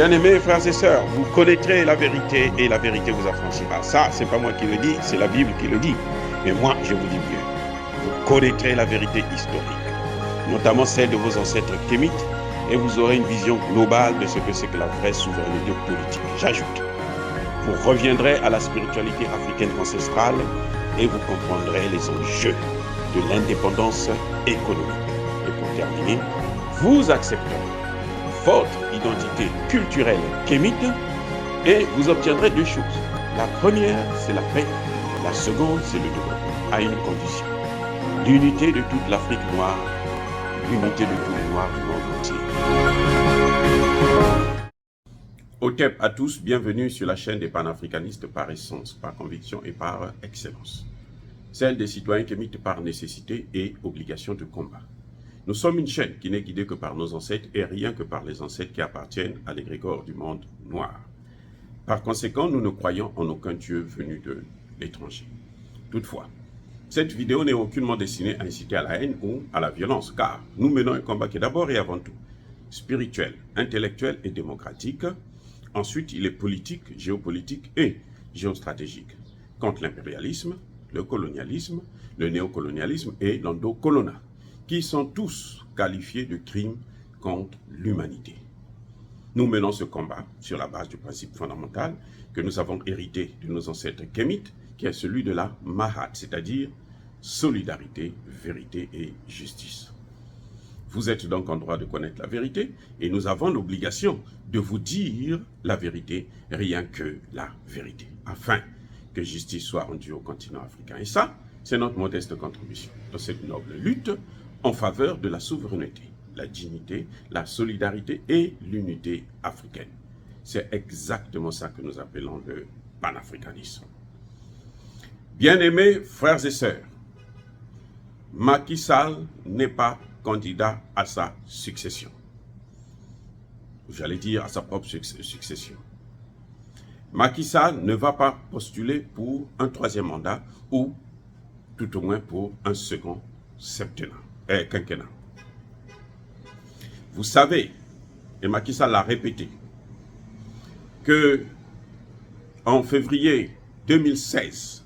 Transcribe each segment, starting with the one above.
Bien-aimés frères et sœurs, vous connaîtrez la vérité et la vérité vous affranchira. Ça, c'est pas moi qui le dis, c'est la Bible qui le dit. Mais moi, je vous dis mieux. Vous connaîtrez la vérité historique, notamment celle de vos ancêtres kémites, et vous aurez une vision globale de ce que c'est que la vraie souveraineté politique. J'ajoute, vous reviendrez à la spiritualité africaine ancestrale et vous comprendrez les enjeux de l'indépendance économique. Et pour terminer, vous accepterez votre identité culturelle kémite et vous obtiendrez deux choses. La première, c'est la paix. La seconde, c'est le développement, à une condition. L'unité de toute l'Afrique noire, l'unité de tous les Noirs du monde entier. Otep à tous, bienvenue sur la chaîne des panafricanistes par essence, par conviction et par excellence. Celle des citoyens kémites par nécessité et obligation de combat. Nous sommes une chaîne qui n'est guidée que par nos ancêtres et rien que par les ancêtres qui appartiennent à l'égrégore du monde noir. Par conséquent, nous ne croyons en aucun Dieu venu de l'étranger. Toutefois, cette vidéo n'est aucunement destinée à inciter à la haine ou à la violence, car nous menons un combat qui est d'abord et avant tout spirituel, intellectuel et démocratique. Ensuite, il est politique, géopolitique et géostratégique, contre l'impérialisme, le colonialisme, le néocolonialisme et l'endocolonat, qui sont tous qualifiés de crimes contre l'humanité. Nous menons ce combat sur la base du principe fondamental que nous avons hérité de nos ancêtres kémites, qui est celui de la Mahat, c'est-à-dire solidarité, vérité et justice. Vous êtes donc en droit de connaître la vérité et nous avons l'obligation de vous dire la vérité, rien que la vérité, afin que justice soit rendue au continent africain. Et ça, c'est notre modeste contribution dans cette noble lutte en faveur de la souveraineté, la dignité, la solidarité et l'unité africaine. C'est exactement ça que nous appelons le panafricanisme. Bien-aimés frères et sœurs, Macky Sall n'est pas candidat à sa succession. J'allais dire à sa propre succession. Macky Sall ne va pas postuler pour un troisième mandat ou tout au moins pour un second quinquennat. Vous savez, et Macky Sall l'a répété, que en février 2016,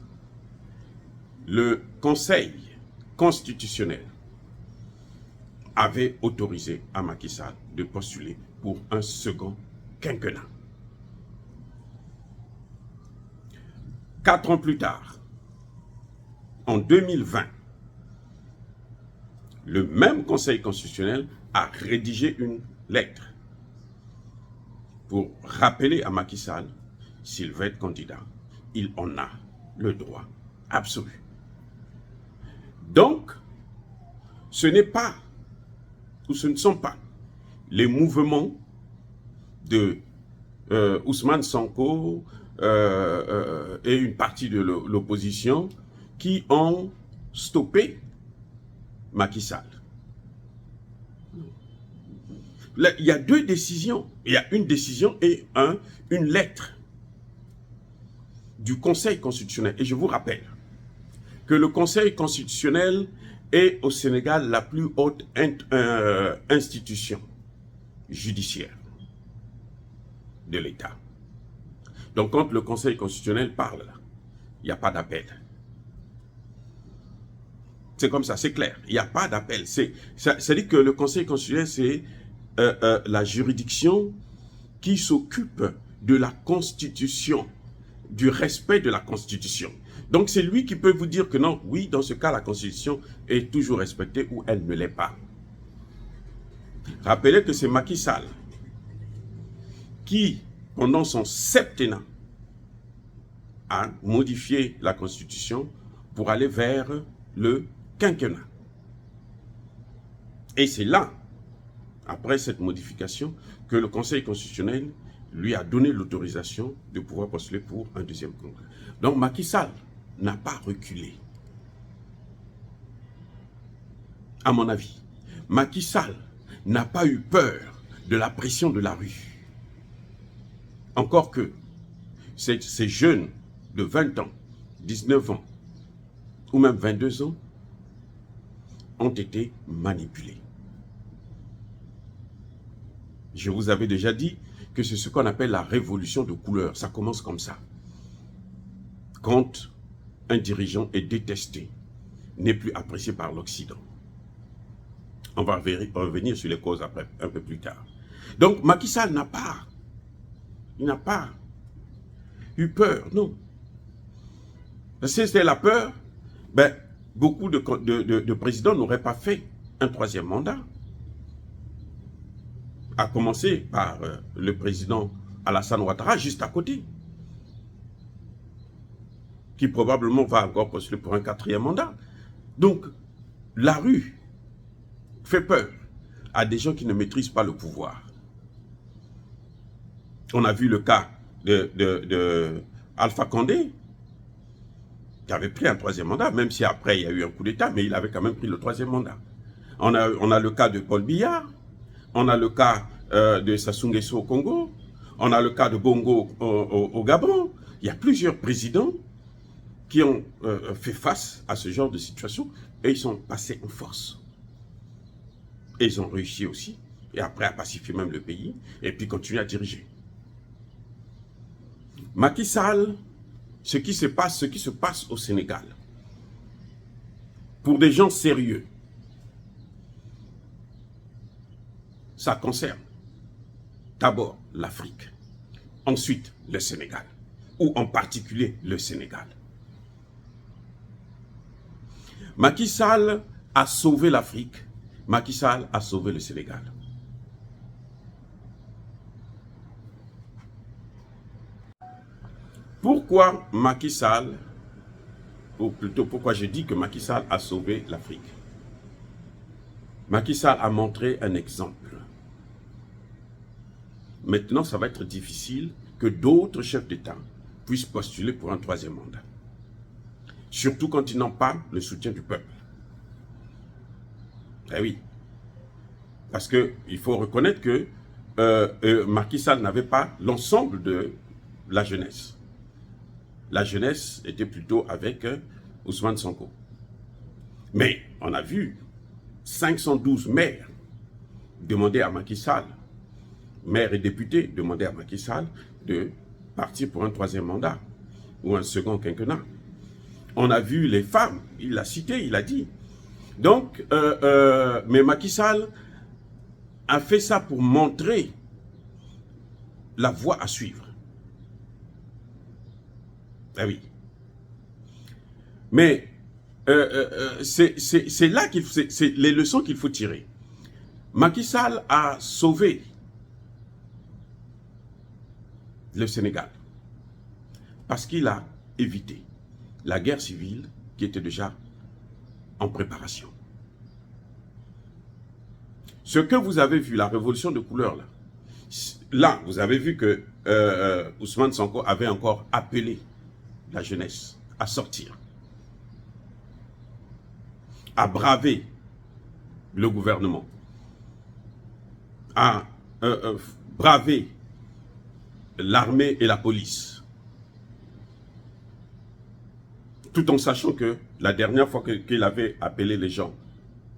le Conseil constitutionnel avait autorisé à Macky Sall de postuler pour un second quinquennat. 4 ans plus tard, en 2020, le même Conseil constitutionnel a rédigé une lettre pour rappeler à Macky Sall, s'il veut être candidat, il en a le droit absolu. Donc, ce n'est pas, ou ce ne sont pas, les mouvements de Ousmane Sonko et une partie de l'opposition qui ont stoppé Macky Sall. Là, il y a deux décisions. Il y a une décision et une lettre du Conseil constitutionnel. Et je vous rappelle que le Conseil constitutionnel est au Sénégal la plus haute institution judiciaire de l'État. Donc quand le Conseil constitutionnel parle, il n'y a pas d'appel. C'est comme ça, c'est clair. Il n'y a pas d'appel. C'est-à-dire que le Conseil constitutionnel, c'est la juridiction qui s'occupe de la Constitution, du respect de la Constitution. Donc c'est lui qui peut vous dire que non, oui, dans ce cas, la Constitution est toujours respectée ou elle ne l'est pas. Rappelez que c'est Macky Sall qui, pendant son septennat, a modifié la Constitution pour aller vers le quinquennat. Et c'est là, après cette modification, que le Conseil constitutionnel lui a donné l'autorisation de pouvoir postuler pour un deuxième congrès. Donc Macky Sall n'a pas reculé. À mon avis, Macky Sall n'a pas eu peur de la pression de la rue. Encore que ces jeunes de 20 ans, 19 ans, ou même 22 ans, ont été manipulés. Je vous avais déjà dit que c'est ce qu'on appelle la révolution de couleur. Ça commence comme ça. Quand un dirigeant est détesté, n'est plus apprécié par l'Occident. On va revenir sur les causes après, un peu plus tard. Donc Macky Sall n'a pas eu peur, non. Parce que si c'était la peur, ben, beaucoup de présidents n'auraient pas fait un troisième mandat. À commencer par le président Alassane Ouattara, juste à côté, qui probablement va encore postuler pour un quatrième mandat. Donc, la rue fait peur à des gens qui ne maîtrisent pas le pouvoir. On a vu le cas de Alpha Condé, qui avait pris un troisième mandat, même si après il y a eu un coup d'État, mais il avait quand même pris le troisième mandat. On a le cas de Paul Biya, on a le cas de Sassou Nguesso au Congo, on a le cas de Bongo au Gabon. Il y a plusieurs présidents qui ont fait face à ce genre de situation et ils sont passés en force. Et ils ont réussi aussi, et après à pacifier même le pays, et puis continuer à diriger. Macky Sall, ce qui se passe au Sénégal, pour des gens sérieux, ça concerne d'abord l'Afrique, ensuite le Sénégal, ou en particulier le Sénégal. Macky Sall a sauvé l'Afrique, Macky Sall a sauvé le Sénégal. Pourquoi Macky Sall, ou plutôt pourquoi je dis que Macky Sall a sauvé l'Afrique? Macky Sall a montré un exemple. Maintenant, ça va être difficile que d'autres chefs d'État puissent postuler pour un troisième mandat. Surtout quand ils n'ont pas le soutien du peuple. Eh oui. Parce qu'il faut reconnaître que Macky Sall n'avait pas l'ensemble de la jeunesse. La jeunesse était plutôt avec Ousmane Sonko. Mais on a vu 512 maires demander à Macky Sall, maires et députés demander à Macky Sall de partir pour un troisième mandat ou un second quinquennat. On a vu les femmes, il l'a cité, il a dit. Donc, mais Macky Sall a fait ça pour montrer la voie à suivre. Ah oui. Mais c'est là c'est les leçons qu'il faut tirer. Macky Sall a sauvé le Sénégal parce qu'il a évité la guerre civile qui était déjà en préparation. Ce que vous avez vu, la révolution de couleur, là vous avez vu que Ousmane Sonko avait encore appelé la jeunesse à sortir, à braver le gouvernement, à braver l'armée et la police, tout en sachant que la dernière fois qu'il avait appelé les gens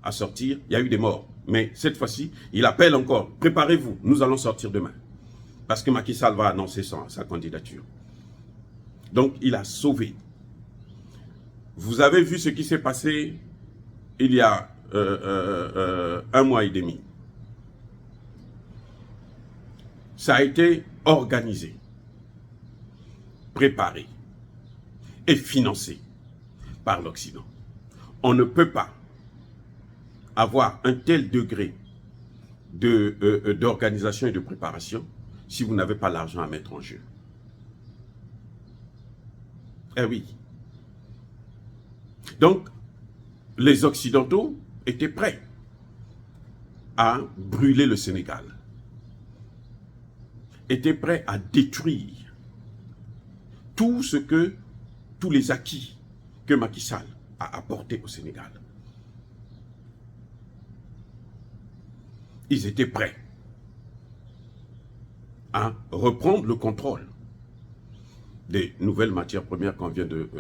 à sortir, il y a eu des morts. Mais cette fois-ci, il appelle encore, préparez-vous, nous allons sortir demain. Parce que Macky Sall va annoncer sa candidature. Donc, il a sauvé. Vous avez vu ce qui s'est passé il y a un mois et demi. Ça a été organisé, préparé et financé par l'Occident. On ne peut pas avoir un tel degré d'organisation et de préparation si vous n'avez pas l'argent à mettre en jeu. Eh oui. Donc, les Occidentaux étaient prêts à brûler le Sénégal, étaient prêts à détruire tous les acquis que Macky Sall a apportés au Sénégal. Ils étaient prêts à reprendre le contrôle des nouvelles matières premières qu'on vient de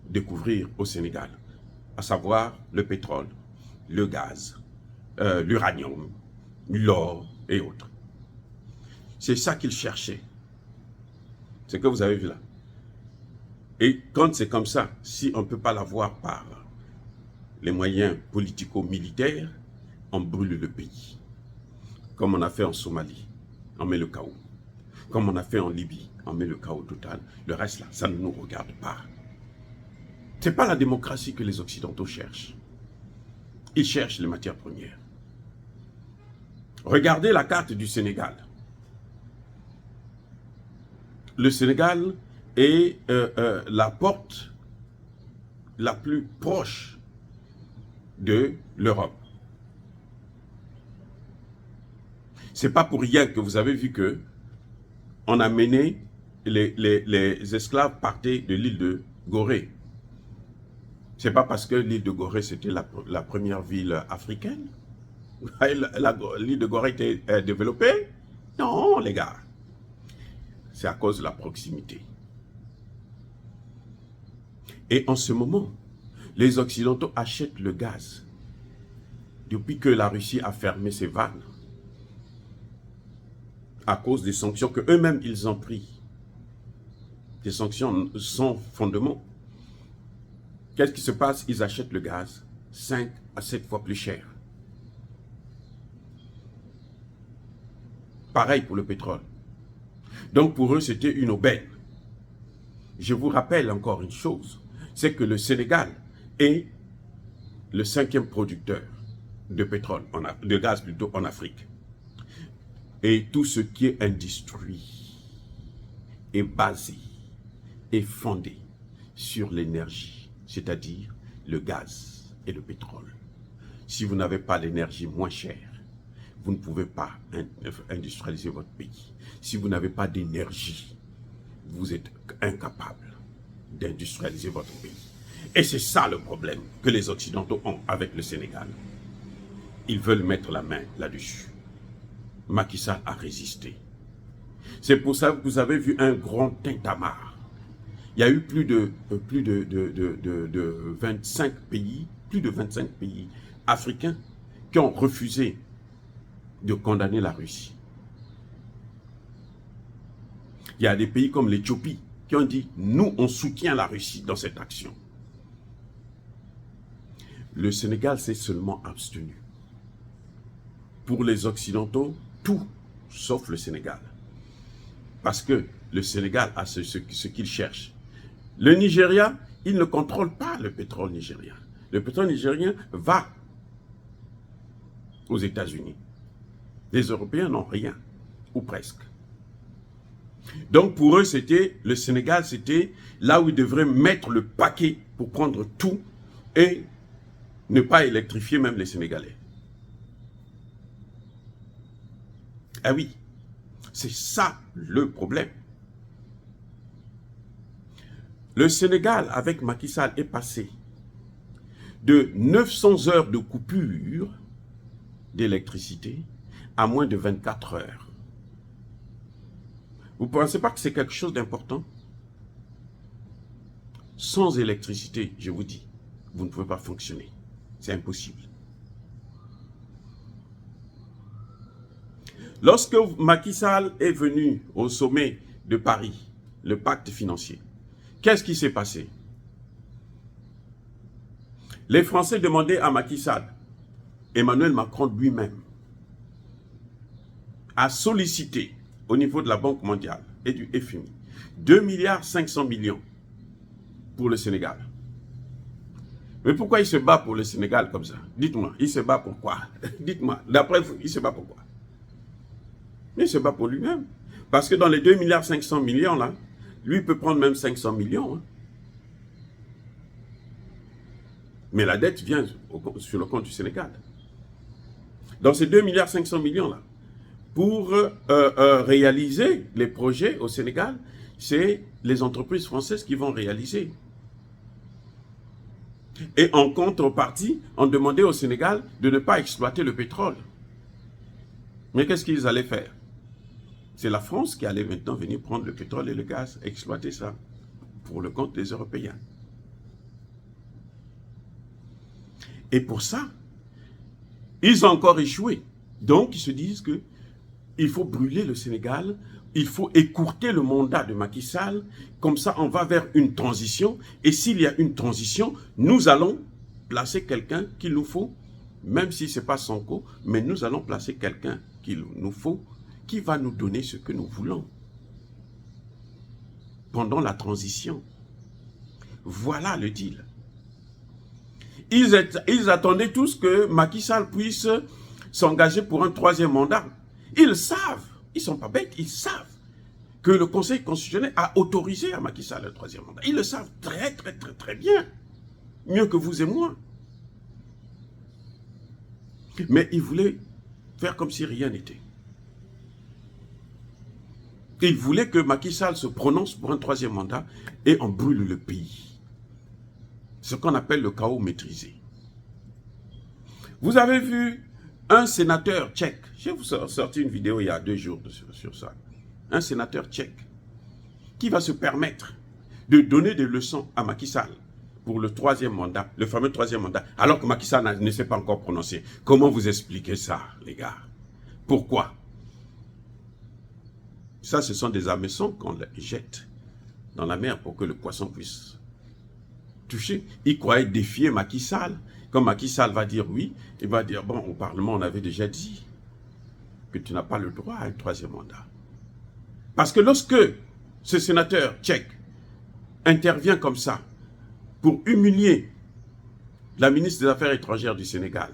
découvrir au Sénégal, à savoir le pétrole, le gaz, l'uranium, l'or, et autres. C'est ça qu'ils cherchaient. C'est ce que vous avez vu là. Et quand c'est comme ça, si on ne peut pas l'avoir par les moyens politico-militaires, on brûle le pays. Comme on a fait en Somalie, on met le chaos. Comme on a fait en Libye, on met le chaos total. Le reste là, ça ne nous regarde pas. Ce n'est pas la démocratie que les Occidentaux cherchent. Ils cherchent les matières premières. Regardez la carte du Sénégal. Le Sénégal est la porte la plus proche de l'Europe. Ce n'est pas pour rien que vous avez vu que on a mené les esclaves partaient de l'île de Gorée. Ce n'est pas parce que l'île de Gorée c'était la première ville africaine. L'île de Gorée était développée. Non, les gars. C'est à cause de la proximité. Et en ce moment, les Occidentaux achètent le gaz. Depuis que la Russie a fermé ses vannes, à cause des sanctions que eux-mêmes ils ont prises. Des sanctions sans fondement. Qu'est-ce qui se passe? Ils achètent le gaz 5 à 7 fois plus cher. Pareil pour le pétrole. Donc pour eux, c'était une aubaine. Je vous rappelle encore une chose, c'est que le Sénégal est le 5e producteur de pétrole, de gaz plutôt en Afrique. Et tout ce qui est industrie est basé, est fondé sur l'énergie, c'est-à-dire le gaz et le pétrole. Si vous n'avez pas l'énergie moins chère, vous ne pouvez pas industrialiser votre pays. Si vous n'avez pas d'énergie, vous êtes incapable d'industrialiser votre pays. Et c'est ça le problème que les Occidentaux ont avec le Sénégal. Ils veulent mettre la main là-dessus. Macky Sall a résisté. C'est pour ça que vous avez vu un grand tintamarre. Il y a eu plus de 25 pays, plus de 25 pays africains qui ont refusé de condamner la Russie. Il y a des pays comme l'Éthiopie qui ont dit « Nous, on soutient la Russie dans cette action ». Le Sénégal s'est seulement abstenu. Pour les Occidentaux, tout sauf le Sénégal. Parce que le Sénégal a ce qu'il cherche. Le Nigeria, il ne contrôle pas le pétrole nigérien. Le pétrole nigérien va aux États-Unis. Les Européens n'ont rien, ou presque. Donc pour eux, le Sénégal, c'était là où ils devraient mettre le paquet pour prendre tout et ne pas électrifier même les Sénégalais. Ah oui, c'est ça le problème. Le Sénégal, avec Macky Sall, est passé de 900 heures de coupure d'électricité à moins de 24 heures. Vous ne pensez pas que c'est quelque chose d'important? Sans électricité, je vous dis, vous ne pouvez pas fonctionner. C'est impossible. Lorsque Macky Sall est venu au sommet de Paris, le pacte financier, qu'est-ce qui s'est passé? Les Français demandaient à Macky Sall, Emmanuel Macron lui-même, a sollicité au niveau de la Banque mondiale et du FMI 2,5 milliards pour le Sénégal. Mais pourquoi il se bat pour le Sénégal comme ça? Dites-moi, il se bat pourquoi? Dites-moi, d'après vous, il se bat pourquoi? Il se bat pour lui-même. Parce que dans les 2,5 milliards là, lui peut prendre même 500 millions. Hein. Mais la dette vient sur le compte du Sénégal. Dans ces 2,5 milliards là, pour réaliser les projets au Sénégal, c'est les entreprises françaises qui vont réaliser. Et en contrepartie, on demandait au Sénégal de ne pas exploiter le pétrole. Mais qu'est-ce qu'ils allaient faire? C'est la France qui allait maintenant venir prendre le pétrole et le gaz, exploiter ça pour le compte des Européens. Et pour ça, ils ont encore échoué. Donc, ils se disent que il faut brûler le Sénégal, il faut écourter le mandat de Macky Sall, comme ça on va vers une transition, et s'il y a une transition, nous allons placer quelqu'un qu'il nous faut, même si ce n'est pas Sonko, mais nous allons placer quelqu'un qu'il nous faut, qui va nous donner ce que nous voulons pendant la transition. Voilà le deal. Ils attendaient tous que Macky Sall puisse s'engager pour un troisième mandat. Ils savent, ils ne sont pas bêtes, ils savent que le Conseil constitutionnel a autorisé à Macky Sall le troisième mandat. Ils le savent très bien. Mieux que vous et moi. Mais ils voulaient faire comme si rien n'était. Ils voulaient que Macky Sall se prononce pour un troisième mandat et on brûle le pays. Ce qu'on appelle le chaos maîtrisé. Vous avez vu un sénateur tchèque, je vais vous sortir une vidéo il y a 2 jours sur ça, un sénateur tchèque qui va se permettre de donner des leçons à Macky Sall pour le troisième mandat, le fameux troisième mandat, alors que Macky Sall ne s'est pas encore prononcé. Comment vous expliquez ça, les gars? Pourquoi? Ça, ce sont des hameçons qu'on jette dans la mer pour que le poisson puisse toucher. Il croyait défier Macky Sall. Quand Macky Sall va dire oui, il va dire, bon, au Parlement, on avait déjà dit que tu n'as pas le droit à un troisième mandat. Parce que lorsque ce sénateur tchèque intervient comme ça pour humilier la ministre des Affaires étrangères du Sénégal,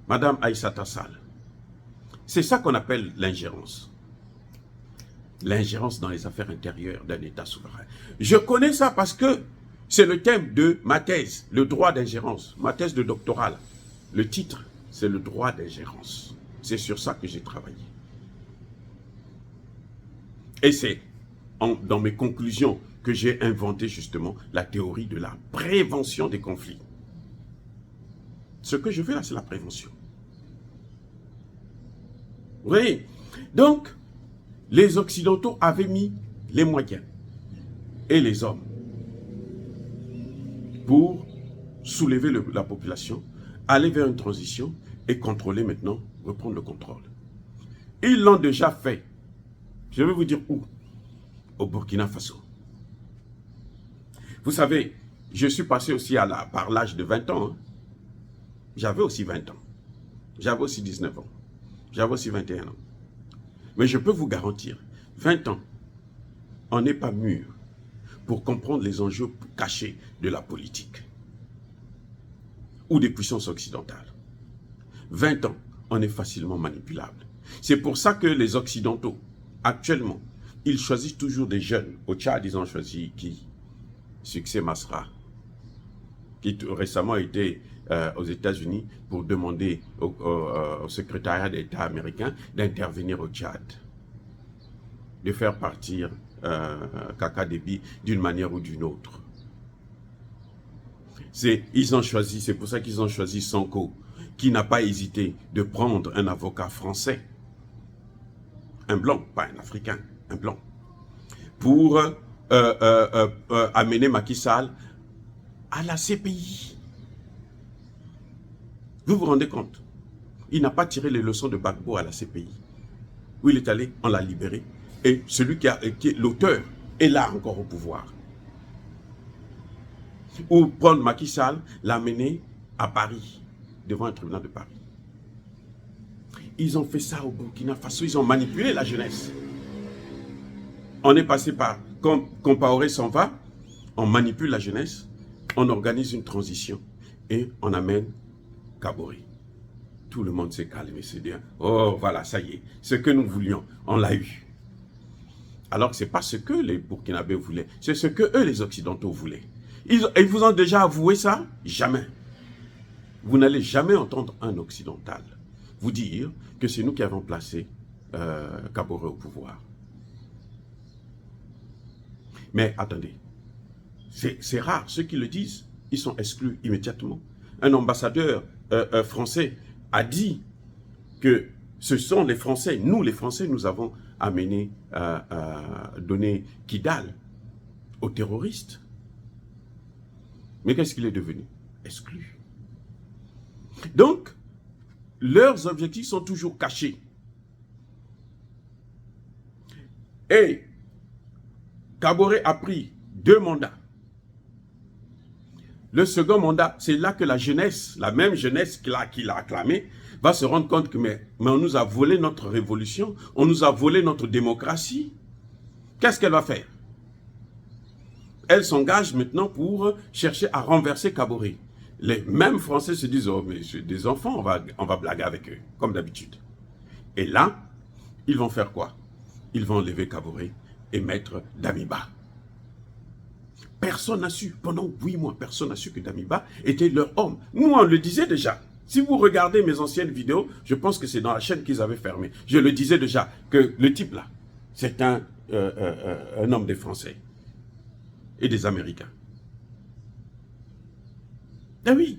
Madame Aïssata Sall, c'est ça qu'on appelle l'ingérence. L'ingérence dans les affaires intérieures d'un État souverain. Je connais ça parce que c'est le thème de ma thèse, le droit d'ingérence, ma thèse de doctorat. Le titre, c'est le droit d'ingérence. C'est sur ça que j'ai travaillé. Et c'est dans mes conclusions que j'ai inventé justement la théorie de la prévention des conflits. Ce que je fais là, c'est la prévention. Oui. Donc, les Occidentaux avaient mis les moyens et les hommes pour soulever la population, aller vers une transition et contrôler maintenant, reprendre le contrôle. Ils l'ont déjà fait. Je vais vous dire où. Au Burkina Faso. Vous savez, je suis passé aussi par l'âge de 20 ans. Hein. J'avais aussi 20 ans. J'avais aussi 19 ans. J'avais aussi 21 ans. Mais je peux vous garantir, 20 ans, on n'est pas mûr pour comprendre les enjeux cachés de la politique ou des puissances occidentales. 20 ans, on est facilement manipulable. C'est pour ça que les Occidentaux, actuellement, ils choisissent toujours des jeunes. Au Tchad, ils ont choisi qui? Succès Masra, qui récemment était aux États-Unis pour demander au secrétariat d'État américain d'intervenir au Tchad, de faire partir Kaka Déby d'une manière ou d'une autre. Ils ont choisi, c'est pour ça qu'ils ont choisi Sonko, qui n'a pas hésité de prendre un avocat français, un blanc, pas un africain, un blanc, pour amener Macky Sall à la CPI. Vous vous rendez compte? Il n'a pas tiré les leçons de Gbagbo à la CPI. Où il est allé, on l'a libéré. Et celui qui est l'auteur est là encore au pouvoir. Ou prendre Macky Sall, l'amener à Paris, devant un tribunal de Paris. Ils ont fait ça au Burkina Faso, ils ont manipulé la jeunesse. On est passé par, quand Compaoré s'en va, on manipule la jeunesse, on organise une transition et on amène Kaboré. Tout le monde s'est calmé, c'est bien. Oh, voilà, ça y est. Ce que nous voulions, on l'a eu. Alors que ce n'est pas ce que les Burkinabés voulaient. C'est ce que eux, les Occidentaux, voulaient. Ils vous ont déjà avoué ça? Jamais. Vous n'allez jamais entendre un Occidental vous dire que c'est nous qui avons placé Kaboré au pouvoir. Mais attendez. C'est rare. Ceux qui le disent, ils sont exclus immédiatement. Un ambassadeur français a dit que ce sont les Français, nous les Français, nous avons amené, donné Kidal aux terroristes. Mais qu'est-ce qu'il est devenu? Exclu. Donc, leurs objectifs sont toujours cachés. Et Kaboré a pris 2 mandats. Le second mandat, c'est là que la jeunesse, la même jeunesse qu'il a acclamée, va se rendre compte que mais on nous a volé notre révolution, on nous a volé notre démocratie. Qu'est-ce qu'elle va faire? Elle s'engage maintenant pour chercher à renverser Kaboré. Les mêmes Français se disent, oh mais c'est des enfants, on va blaguer avec eux, comme d'habitude. Et là, ils vont faire quoi? Ils vont enlever Kaboré et mettre Damiba. Personne n'a su, pendant 8 mois, personne n'a su que Damiba était leur homme. Nous, on le disait déjà. Si vous regardez mes anciennes vidéos, je pense que c'est dans la chaîne qu'ils avaient fermée. Je le disais déjà, que le type là, c'est un homme des Français et des Américains. Eh oui,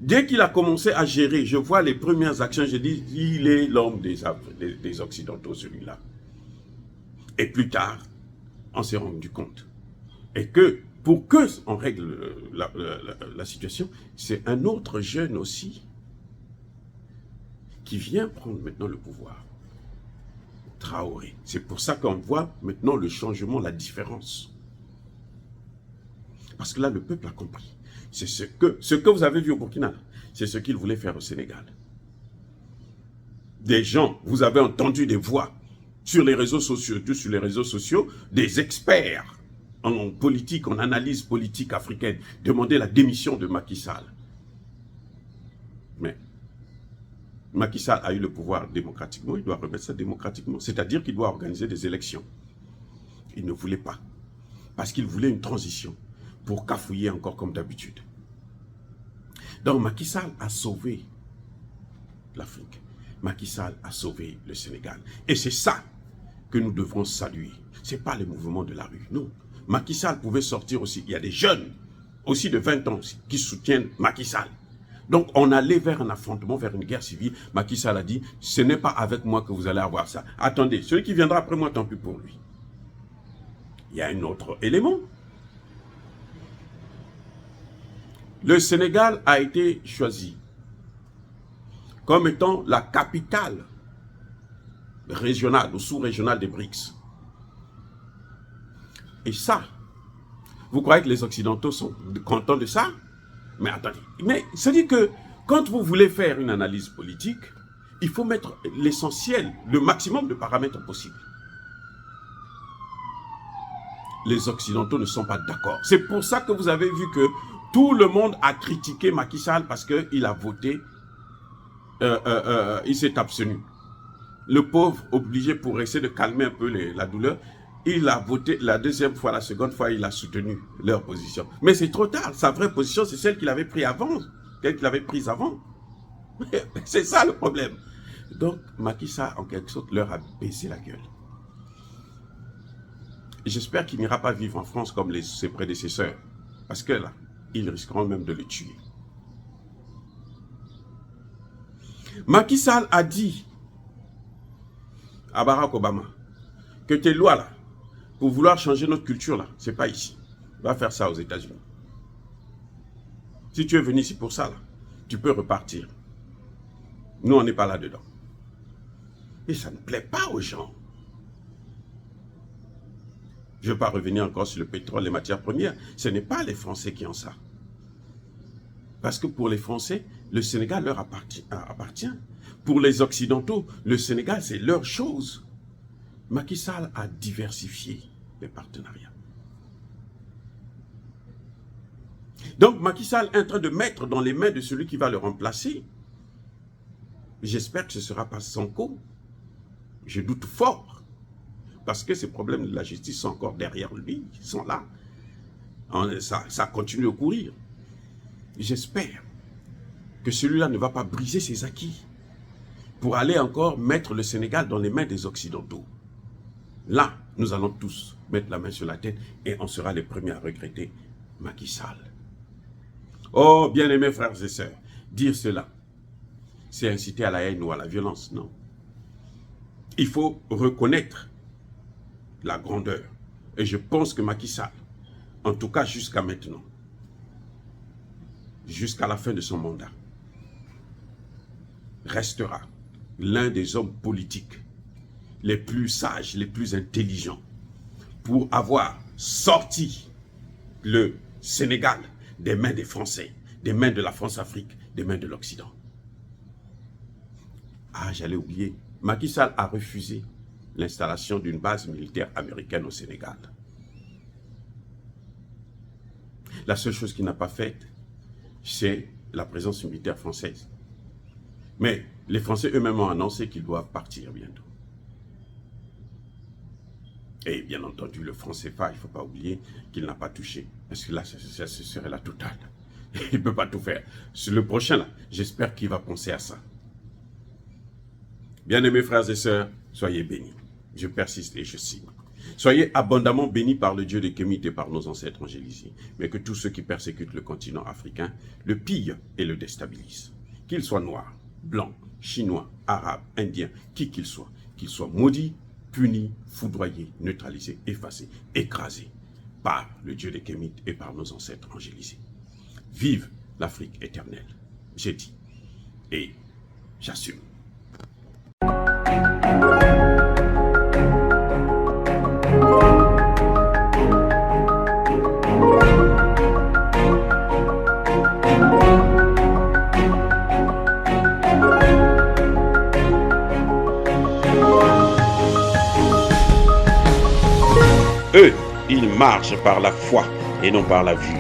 dès qu'il a commencé à gérer, je vois les premières actions, je dis, il est l'homme des Occidentaux, celui-là. Et plus tard, on s'est rendu compte. Et que, pour qu'on règle la situation, c'est un autre jeune aussi qui vient prendre maintenant le pouvoir. Traoré. C'est pour ça qu'on voit maintenant le changement, la différence. Parce que là, le peuple a compris. C'est ce que vous avez vu au Burkina, c'est ce qu'il voulait faire au Sénégal. Des gens, vous avez entendu des voix sur les réseaux sociaux, tous sur les réseaux sociaux, des experts en politique, en analyse politique africaine, demander la démission de Macky Sall. Mais Macky Sall a eu le pouvoir démocratiquement, il doit remettre ça démocratiquement, c'est-à-dire qu'il doit organiser des élections. Il ne voulait pas, parce qu'il voulait une transition pour cafouiller encore comme d'habitude. Donc Macky Sall a sauvé l'Afrique. Macky Sall a sauvé le Sénégal. Et c'est ça que nous devrons saluer. Ce n'est pas les mouvements de la rue, non. Macky Sall pouvait sortir aussi. Il y a des jeunes, aussi de 20 ans, aussi, qui soutiennent Macky Sall. Donc on allait vers un affrontement, vers une guerre civile. Macky Sall a dit, ce n'est pas avec moi que vous allez avoir ça. Attendez, celui qui viendra après moi, tant pis pour lui. Il y a un autre élément. Le Sénégal a été choisi comme étant la capitale régionale ou sous-régionale des BRICS. Et ça, vous croyez que les Occidentaux sont contents de ça? Mais attendez, mais c'est-à-dire que quand vous voulez faire une analyse politique, il faut mettre l'essentiel, le maximum de paramètres possibles. Les Occidentaux ne sont pas d'accord. C'est pour ça que vous avez vu que tout le monde a critiqué Macky Sall parce qu'il a voté, il s'est abstenu. Le pauvre, obligé pour essayer de calmer un peu la douleur, il a voté la deuxième fois, la seconde fois, il a soutenu leur position. Mais c'est trop tard. Sa vraie position, c'est celle qu'il avait prise avant. C'est ça le problème. Donc, Macky Sall, en quelque sorte, leur a baissé la gueule. J'espère qu'il n'ira pas vivre en France comme ses prédécesseurs. Parce que là, ils risqueront même de le tuer. Macky Sall a dit à Barack Obama que tes lois là, pour vouloir changer notre culture là, c'est pas ici. Va faire ça aux États-Unis. Si tu es venu ici pour ça là, tu peux repartir. Nous, on n'est pas là-dedans. Et ça ne plaît pas aux gens. Je ne veux pas revenir encore sur le pétrole, les matières premières. Ce n'est pas les Français qui ont ça. Parce que pour les Français, le Sénégal leur appartient. Pour les Occidentaux, le Sénégal, c'est leur chose. Macky Sall a diversifié les partenariats. Donc Macky Sall est en train de mettre dans les mains de celui qui va le remplacer. J'espère que ce ne sera pas Sonko. Je doute fort. Parce que ces problèmes de la justice sont encore derrière lui. Ils sont là. Ça continue de courir. J'espère que celui-là ne va pas briser ses acquis pour aller encore mettre le Sénégal dans les mains des Occidentaux. Là, nous allons tous mettre la main sur la tête et on sera les premiers à regretter Macky Sall. Oh, bien-aimés frères et sœurs, dire cela, c'est inciter à la haine ou à la violence, non. Il faut reconnaître la grandeur. Et je pense que Macky Sall, en tout cas jusqu'à maintenant, jusqu'à la fin de son mandat, restera l'un des hommes politiques les plus sages, les plus intelligents, pour avoir sorti le Sénégal des mains des Français, des mains de la France-Afrique, des mains de l'Occident. Ah, j'allais oublier. Macky Sall a refusé l'installation d'une base militaire américaine au Sénégal. La seule chose qu'il n'a pas faite, c'est la présence militaire française. Mais les Français eux-mêmes ont annoncé qu'ils doivent partir bientôt. Et bien entendu, le franc CFA, il ne faut pas oublier qu'il n'a pas touché. Parce que là, ce serait la totale. Il ne peut pas tout faire. Sur le prochain, là, j'espère qu'il va penser à ça. Bien-aimés frères et sœurs, soyez bénis. Je persiste et je signe. Soyez abondamment bénis par le Dieu de Kémit et par nos ancêtres angélisés. Mais que tous ceux qui persécutent le continent africain le pillent et le déstabilisent. Qu'ils soient noirs, blancs, chinois, arabes, indiens, qui qu'ils soient maudits, punis, foudroyés, neutralisés, effacés, écrasés par le Dieu de Kémit et par nos ancêtres angélisés. Vive l'Afrique éternelle. J'ai dit et j'assume. Eux, ils marchent par la foi et non par la vue.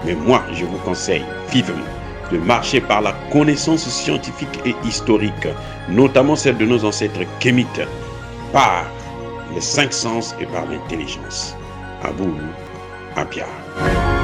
Mais moi, je vous conseille vivement de marcher par la connaissance scientifique et historique, notamment celle de nos ancêtres kémites, par les 5 sens et par l'intelligence. À vous, à Pierre.